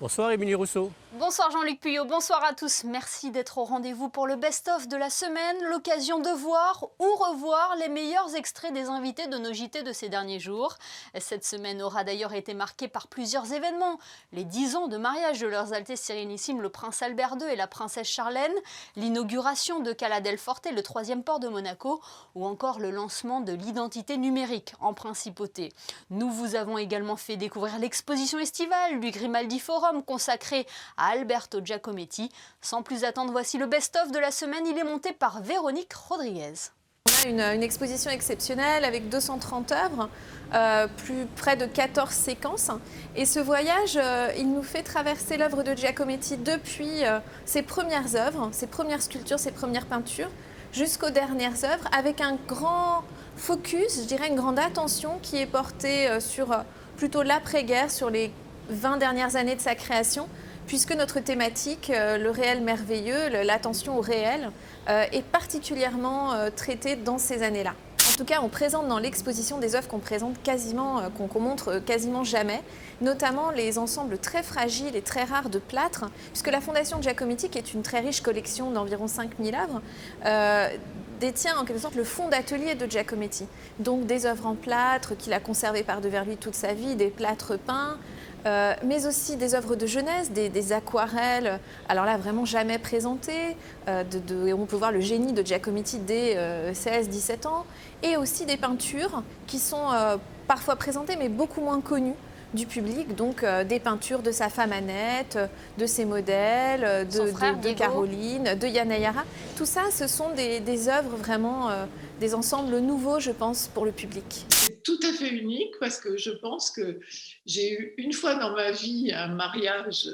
Bonsoir Émilie Rousseau. Bonsoir Jean-Luc Puyot, bonsoir à tous. Merci d'être au rendez-vous pour le best-of de la semaine, l'occasion de voir ou revoir les meilleurs extraits des invités de nos JT de ces derniers jours. Cette semaine aura d'ailleurs été marquée par plusieurs événements. Les 10 ans de mariage de leurs Altesses Sérénissimes, le prince Albert II et la princesse Charlène, l'inauguration de Cala del Forte, le 3e port de Monaco, ou encore le lancement de l'identité numérique en principauté. Nous vous avons également fait découvrir l'exposition estivale du Grimaldi Forum, consacré à Alberto Giacometti. Sans plus attendre, voici le best-of de la semaine. Il est monté par Véronique Rodriguez. On a une exposition exceptionnelle avec 230 œuvres, près de 14 séquences. Et ce voyage, il nous fait traverser l'œuvre de Giacometti depuis ses premières œuvres, ses premières sculptures, ses premières peintures, jusqu'aux dernières œuvres, avec un grand focus, je dirais une grande attention qui est portée sur plutôt l'après-guerre, sur les 20 dernières années de sa création, puisque notre thématique, le réel merveilleux, l'attention au réel, est particulièrement traitée dans ces années-là. En tout cas, on présente dans l'exposition des œuvres qu'on montre quasiment jamais, notamment les ensembles très fragiles et très rares de plâtre, puisque la Fondation Giacometti, qui est une très riche collection d'environ 5000 œuvres, détient en quelque sorte le fonds d'atelier de Giacometti. Donc des œuvres en plâtre qu'il a conservées par devers lui toute sa vie, des plâtres peints, mais aussi des œuvres de jeunesse, des aquarelles, alors là vraiment jamais présentées, on peut voir le génie de Giacometti dès 16-17 ans, et aussi des peintures qui sont parfois présentées mais beaucoup moins connues du public, donc des peintures de sa femme Annette, de ses modèles, de Caroline, de Yana Yara. Tout ça, ce sont des œuvres vraiment, des ensembles nouveaux, je pense, pour le public. C'est tout à fait unique parce que je pense que j'ai eu une fois dans ma vie un mariage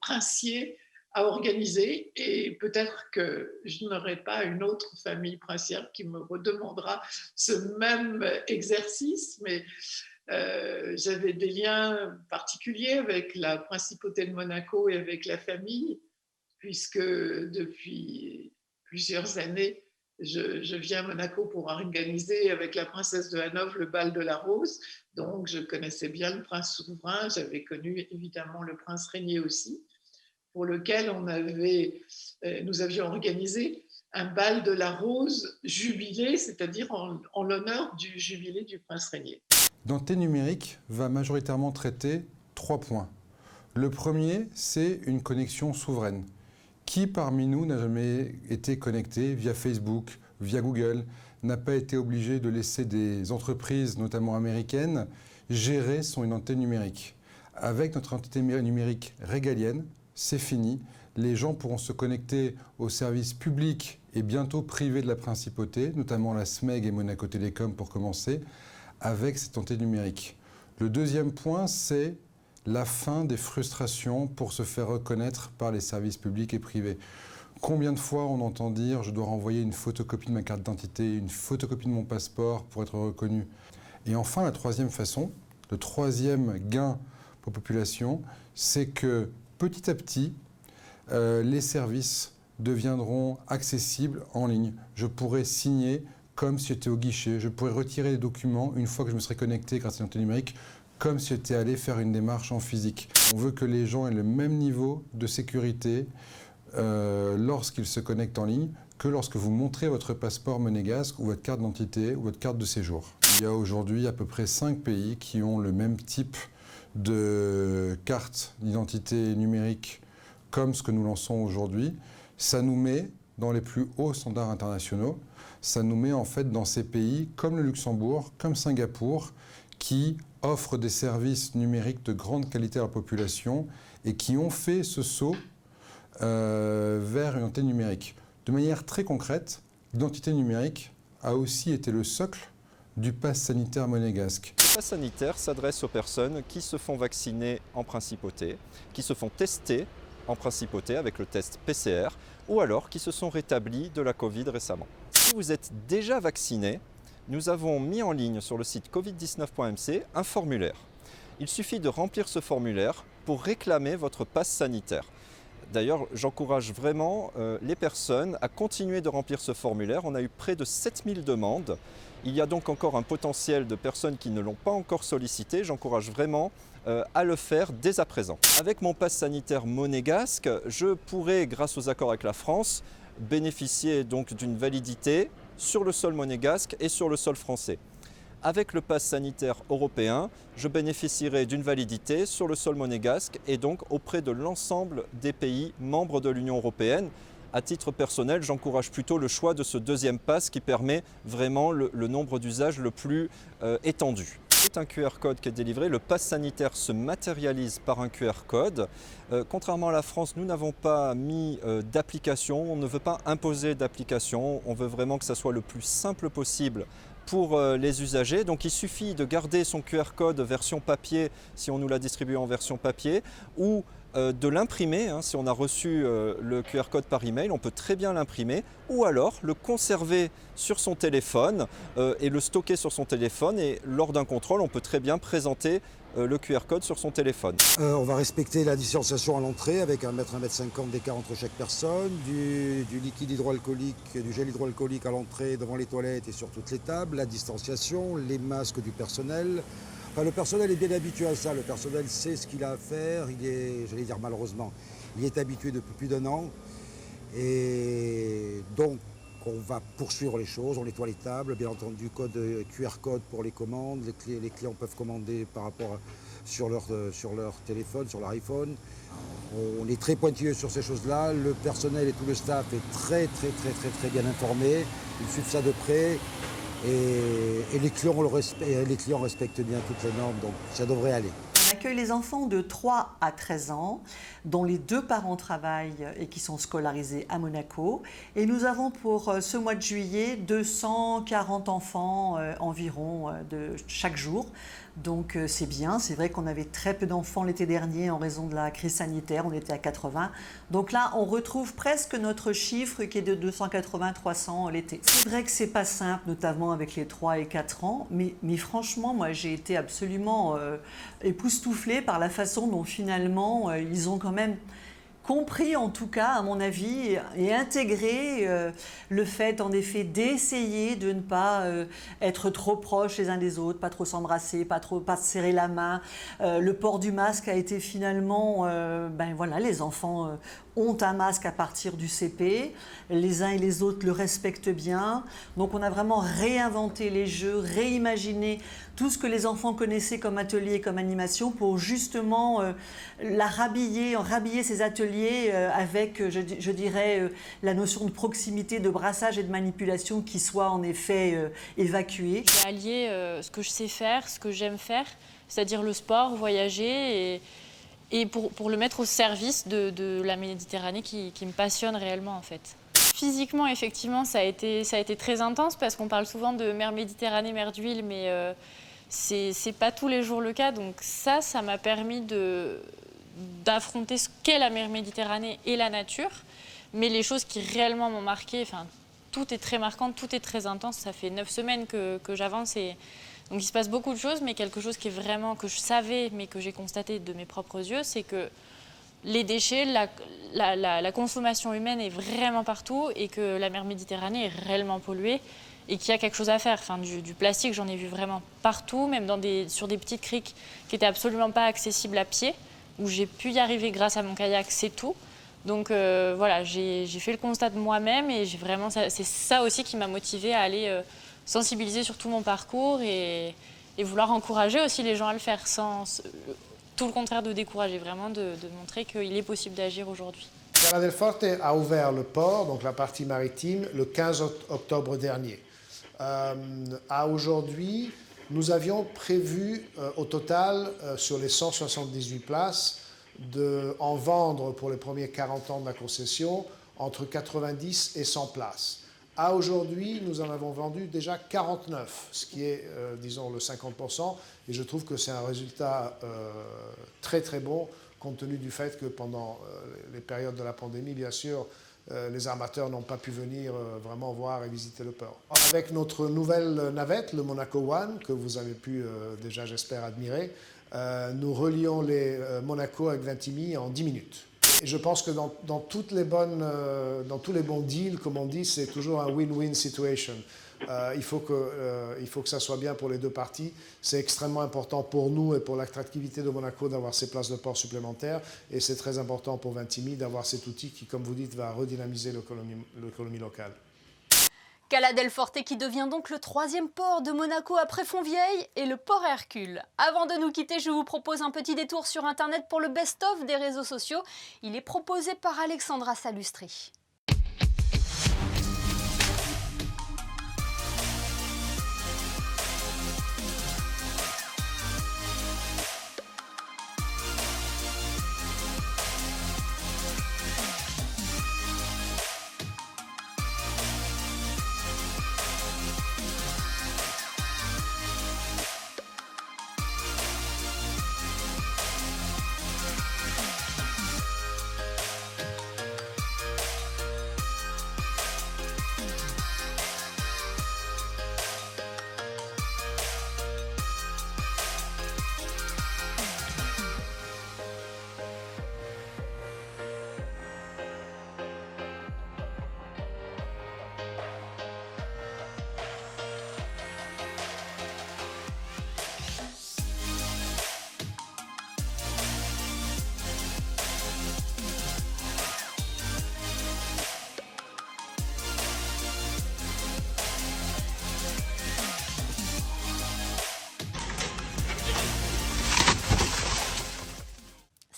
princier à organiser et peut-être que je n'aurai pas une autre famille princière qui me redemandera ce même exercice, mais j'avais des liens particuliers avec la principauté de Monaco et avec la famille, puisque depuis plusieurs années, je viens à Monaco pour organiser avec la princesse de Hanovre le bal de la Rose. Donc, je connaissais bien le prince souverain. J'avais connu évidemment le prince régnier aussi, pour lequel nous avions organisé un bal de la Rose jubilé, c'est-à-dire en l'honneur du jubilé du prince régnier. L'identité numérique va majoritairement traiter 3 points. Le premier, c'est une connexion souveraine. Qui parmi nous n'a jamais été connecté via Facebook, via Google, n'a pas été obligé de laisser des entreprises, notamment américaines, gérer son identité numérique? Avec notre identité numérique régalienne, c'est fini. Les gens pourront se connecter aux services publics et bientôt privés de la principauté, notamment la SMEG et Monaco Télécom pour commencer, avec cette identité numérique. Le deuxième point, c'est la fin des frustrations pour se faire reconnaître par les services publics et privés. Combien de fois on entend dire « je dois renvoyer une photocopie de ma carte d'identité, une photocopie de mon passeport pour être reconnu ». Et enfin, la troisième façon, le troisième gain pour la population, c'est que petit à petit, les services deviendront accessibles en ligne. Je pourrais signer comme si j'étais au guichet. Je pourrais retirer les documents une fois que je me serais connecté grâce à l'identité numérique, comme si j'étais allé faire une démarche en physique. On veut que les gens aient le même niveau de sécurité lorsqu'ils se connectent en ligne que lorsque vous montrez votre passeport monégasque ou votre carte d'identité ou votre carte de séjour. Il y a aujourd'hui à peu près 5 pays qui ont le même type de carte d'identité numérique comme ce que nous lançons aujourd'hui. Ça nous met dans les plus hauts standards internationaux. Ça nous met en fait dans ces pays comme le Luxembourg, comme Singapour, qui offrent des services numériques de grande qualité à la population et qui ont fait ce saut vers une identité numérique. De manière très concrète, l'identité numérique a aussi été le socle du pass sanitaire monégasque. Le pass sanitaire s'adresse aux personnes qui se font vacciner en principauté, qui se font tester en principauté avec le test PCR ou alors qui se sont rétablis de la Covid récemment. Si vous êtes déjà vacciné, nous avons mis en ligne sur le site covid19.mc un formulaire. Il suffit de remplir ce formulaire pour réclamer votre passe sanitaire. D'ailleurs, j'encourage vraiment les personnes à continuer de remplir ce formulaire. On a eu près de 7000 demandes. Il y a donc encore un potentiel de personnes qui ne l'ont pas encore sollicité. J'encourage vraiment à le faire dès à présent. Avec mon pass sanitaire monégasque, je pourrai, grâce aux accords avec la France, bénéficier donc d'une validité sur le sol monégasque et sur le sol français. Avec le pass sanitaire européen, je bénéficierai d'une validité sur le sol monégasque et donc auprès de l'ensemble des pays membres de l'Union européenne. À titre personnel, j'encourage plutôt le choix de ce deuxième pass qui permet vraiment le nombre d'usages le plus étendu. C'est un QR code qui est délivré. Le pass sanitaire se matérialise par un QR code. Contrairement à la France, nous n'avons pas mis d'application. On ne veut pas imposer d'application. On veut vraiment que ça soit le plus simple possible pour les usagers. Donc il suffit de garder son QR code version papier si on nous l'a distribué en version papier ou de l'imprimer. Si on a reçu le QR code par email, on peut très bien l'imprimer ou alors le conserver sur son téléphone et le stocker sur son téléphone et lors d'un contrôle, on peut très bien présenter le QR code sur son téléphone. On va respecter la distanciation à l'entrée avec 1 m, 1,50 m d'écart entre chaque personne, du liquide hydroalcoolique, du gel hydroalcoolique à l'entrée devant les toilettes et sur toutes les tables, la distanciation, les masques du personnel. Enfin, le personnel est bien habitué à ça, le personnel sait ce qu'il a à faire, il est, j'allais dire malheureusement, il est habitué depuis plus d'1 an et donc on va poursuivre les choses, on nettoie les tables, bien entendu QR code pour les commandes, les clients peuvent commander par rapport sur leur téléphone, sur leur iPhone. On est très pointilleux sur ces choses-là, le personnel et tout le staff est très bien informé, ils suivent ça de près et les clients respectent bien toutes les normes, donc ça devrait aller. On accueille les enfants de 3 à 13 ans, dont les 2 parents travaillent et qui sont scolarisés à Monaco. Et nous avons pour ce mois de juillet 240 enfants environ de chaque jour. Donc c'est bien, c'est vrai qu'on avait très peu d'enfants l'été dernier en raison de la crise sanitaire, on était à 80. Donc là, on retrouve presque notre chiffre qui est de 280-300 l'été. C'est vrai que c'est pas simple, notamment avec les 3 et 4 ans, mais franchement, moi j'ai été absolument époustouflée par la façon dont finalement ils ont quand même compris en tout cas, à mon avis, et intégré le fait en effet d'essayer de ne pas être trop proches les uns des autres, pas trop s'embrasser, pas se serrer la main. Le port du masque a été finalement, voilà, les enfants ont un masque à partir du CP, les uns et les autres le respectent bien. Donc on a vraiment réinventé les jeux, réimaginé tout ce que les enfants connaissaient comme atelier, comme animation pour justement rhabiller ces ateliers avec, je dirais, la notion de proximité, de brassage et de manipulation qui soit en effet évacuée. J'ai allié ce que je sais faire, ce que j'aime faire, c'est-à-dire le sport, voyager et pour le mettre au service de la Méditerranée qui me passionne réellement en fait. Physiquement, effectivement, ça a été très intense parce qu'on parle souvent de mer Méditerranée, mer d'huile, mais c'est pas tous les jours le cas. Donc ça m'a permis d'affronter ce qu'est la mer Méditerranée et la nature. Mais les choses qui réellement m'ont marqué, enfin, tout est très marquant, tout est très intense. Ça fait 9 semaines que j'avance et donc il se passe beaucoup de choses, mais quelque chose qui est vraiment, que je savais, mais que j'ai constaté de mes propres yeux, c'est que les déchets, la consommation humaine est vraiment partout et que la mer Méditerranée est réellement polluée et qu'il y a quelque chose à faire. Enfin, du plastique, j'en ai vu vraiment partout, même sur des petites criques qui n'étaient absolument pas accessibles à pied, où j'ai pu y arriver grâce à mon kayak, c'est tout. Donc voilà, j'ai fait le constat de moi-même et c'est ça aussi qui m'a motivée à aller sensibiliser sur tout mon parcours et vouloir encourager aussi les gens à le faire sans tout le contraire de décourager, vraiment de montrer qu'il est possible d'agir aujourd'hui. Terra del Forte a ouvert le port, donc la partie maritime, le 15 octobre dernier. À aujourd'hui, nous avions prévu au total, sur les 178 places, en vendre pour les premiers 40 ans de la concession entre 90 et 100 places. À aujourd'hui, nous en avons vendu déjà 49, ce qui est, disons, le 50%. Et je trouve que c'est un résultat très très bon, compte tenu du fait que pendant les périodes de la pandémie, bien sûr, les armateurs n'ont pas pu venir vraiment voir et visiter le port. Avec notre nouvelle navette, le Monaco One, que vous avez pu déjà, j'espère, admirer, nous relions les Monaco avec Vintimille en 10 minutes. Et je pense que dans tous les bons deals, comme on dit, c'est toujours un win-win situation. Il faut que ça soit bien pour les deux parties. C'est extrêmement important pour nous et pour l'attractivité de Monaco d'avoir ces places de port supplémentaires. Et c'est très important pour Vintimille d'avoir cet outil qui, comme vous dites, va redynamiser l'économie locale. Cala del Forte qui devient donc le 3e port de Monaco après Fontvieille et le port Hercule. Avant de nous quitter, je vous propose un petit détour sur Internet pour le best-of des réseaux sociaux. Il est proposé par Alexandra Salustri.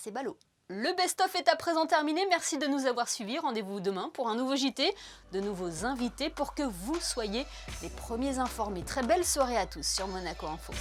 C'est ballot. Le best-of est à présent terminé. Merci de nous avoir suivis. Rendez-vous demain pour un nouveau JT, de nouveaux invités pour que vous soyez les premiers informés. Très belle soirée à tous sur Monaco Info.